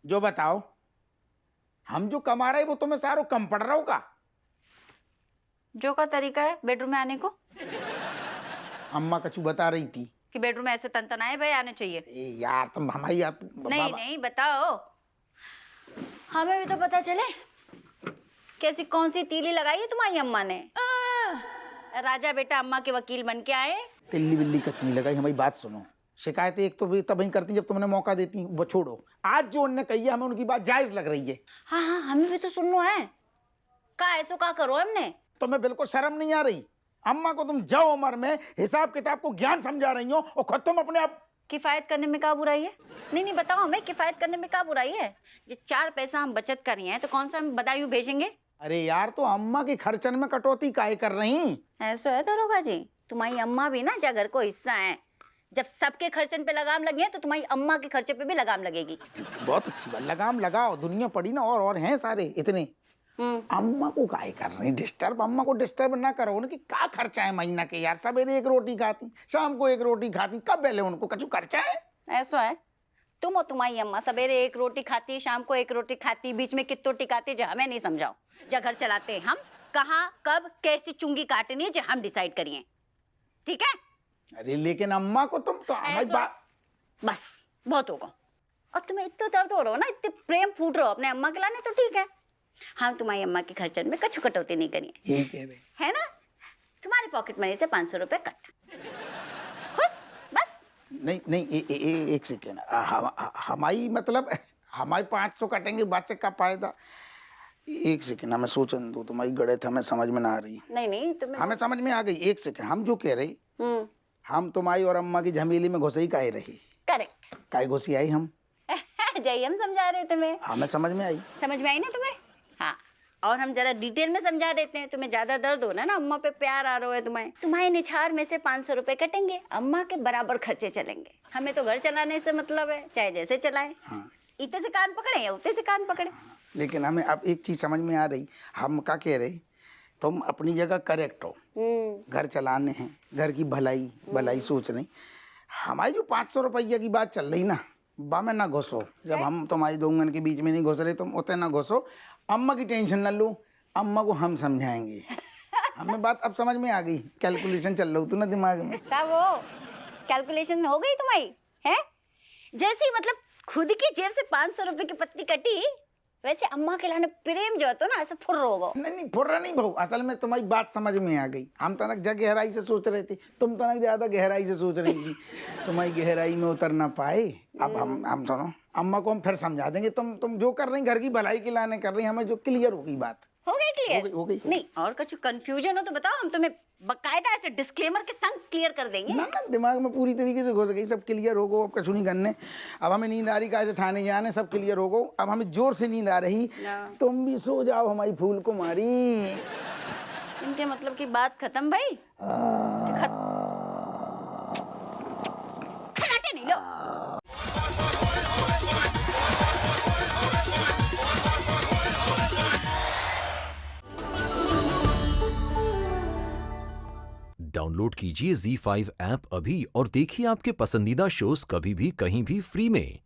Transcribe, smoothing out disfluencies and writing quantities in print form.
जो बताओ, हम जो कमा रहे वो तुम्हें सारो कम पड़ रहा होगा। जो का तरीका है बेडरूम में आने को? अम्मा कछु बता रही थी कि बेडरूम में ऐसे तनतनाए भाई आने चाहिए। यार तुम हमारी नहीं नहीं बताओ, हमें भी तो पता चले कैसी कौन सी तीली लगाई है तुम्हारी अम्मा ने। राजा बेटा अम्मा के वकील बन के आए। तिल्ली बिल्ली कछु नहीं लगाई। हमारी बात सुनो, शिकायतें एक तो भी तभी करती जब तुमने मौका देती, वो छोड़ो। आज जो उनने कही है हमें उनकी बात जायज लग रही है। हाँ हाँ हमें भी तो सुनना है। का ऐसो का करो हमने? तुम्हें बिल्कुल शर्म नहीं आ रही? अम्मा को तुम जाओ उम्र में हिसाब किताब को ज्ञान समझा रही हो और खुद तुम अपने आप। किफायत करने में क्या बुराई है? नहीं बताओ हमें, किफायत करने में क्या बुराई है? जो 4 पैसा हम बचत कर रही हैं तो कौन सा हम बदायूं भेजेंगे? अरे यार, तो अम्मा की खर्चन में कटौती काहे कर रही? ऐसा है दरोगा जी, तुम्हारी अम्मा भी ना जगर को हिस्सा है। जब सबके खर्चन पे लगाम लगी है तो तुम्हारी अम्मा के खर्चे पे भी लगाम लगेगी। बहुत अच्छी बात, लगाम लगाओ। दुनिया पड़ी ना और हैं सारे इतने। अम्मा को काहे कर रही डिस्टर्ब? अम्मा को डिस्टर्ब ना करो। उनकी क्या खर्चा है महीना के यार? सवेरे 1 रोटी खाती, शाम को 1 रोटी खाती, कब पहले उनको कछु खर्चा है? ऐसा है, तुम और तुम्हारी अम्मा सवेरे 1 रोटी खाती, शाम को 1 रोटी खाती, बीच में कितनी रोटी खाती जो हमें नहीं समझाओ। जो घर चलाते हम, कहाँ कब कैसी चुंगी काटनी है जो हम डिसाइड करिए, ठीक है? अरे लेकिन अम्मा को तुम तो हमारी बात। बस बहुत होगा। और तुम्हें इतना दर्द हो रहा हो ना, इतने प्रेम फूट रहे हो अपने अम्मा के लाने, तो ठीक है हम तुम्हारी अम्मा के खर्चन में कछु कटौती नहीं करिए, है ना? तुम्हारी पॉकेट मनी से 500 रुपए कट, खुश बस। नहीं एक सेकेंड। हमारी मतलब हमारी 500 कटेंगे, बात से क्या फायदा? एक सेकेंड, हमें सोचने दो। तुम्हारी गणित हमें समझ में ना आ रही। नहीं तुम्हें हमें समझ में आ गई। एक सेकेंड, हम जो कह रहे हम तुम्हारी और अम्मा की झमेली में घुसे ही काहे रही? करेक्ट। काहे घुसी आई हम? जय हम समझा रहे तुम्हें। हमें समझ में आई। समझ में आई ना तुम्हें? हाँ, और हम जरा डिटेल में समझा देते हैं। तुम्हें ज्यादा दर्द हो ना, अम्मा पे प्यार आ रहा है तुम्हें। तुम्हारे निछार में से 500 रुपए कटेंगे, अम्मा के बराबर खर्चे चलेंगे। हमें तो घर चलाने से मतलब है, चाहे जैसे चलाए। हाँ। इतने से कान पकड़े या उतने से कान पकड़े। लेकिन हमें अब एक चीज समझ में आ रही। हम क्या कह रहे, तुम अपनी जगह करेक्ट हो, घर चलाने हैं, घर की भलाई सोच रही। हमारी जो 500 रुपया की बात चल रही ना, बा में ना घुसो। जब हम तुम्हारी दोंगन के बीच में नहीं घुस रहे, तुम उतने ना घुसो। अम्मा की टेंशन न लो, अम्मा को हम समझाएंगे। हमें बात अब समझ में आ गई। कैलकुलेशन चल रहा हो तू ना दिमाग में। क्या वो कैलकुलेशन हो गई तुम्हारी है? जैसी मतलब खुद की जेब से 500 रुपए की पत्ती कटी, वैसे अम्मा के लाने प्रेम जो होता ना ऐसे फुर्र होगा। नहीं फुर्रा नहीं बहू, असल में तुम्हारी बात समझ में आ गई। हम तनक जा गहराई से सोच रहे थे, तुम तनक ज्यादा गहराई से सोच रही थी। तुम्हारी गहराई में उतर ना पाए। अब हम सुनो, अम्मा को हम फिर समझा देंगे। तुम जो कर रही घर की भलाई के लाने कर रही, हमें जो क्लियर हो गई बात। हो गई क्लियर? हो गई। नहीं और कुछ कंफ्यूजन हो तो बताओ, हम तुम्हें बकायदा ऐसे डिस्क्लेमर के संग क्लियर कर देंगे। ना दिमाग में पूरी तरीके से घुस गई। सब क्लियर हो गो। अब कछु नहीं करने। अब हमें नींद आ रही, कैसे थाने जाने, सब क्लियर हो गो। अब हमें जोर से नींद आ रही। तुम भी सो जाओ हमारी फूल कुमारी। इनके मतलब की बात खत्म भाई। खलाटे नहीं लो। डाउनलोड कीजिए ZEE5 ऐप अभी और देखिए आपके पसंदीदा शोज कभी भी कहीं भी फ्री में।